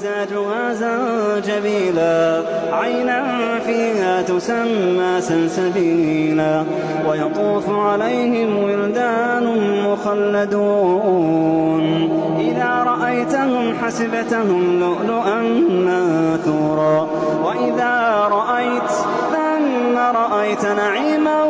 مزاجها زنجبيلا عينا فيها تسمى سلسبيلا ويطوف عليهم ولدان مخلدون إذا رأيتهم حسبتهم لؤلؤا منثورا وإذا رأيت ثم رأيت نعيما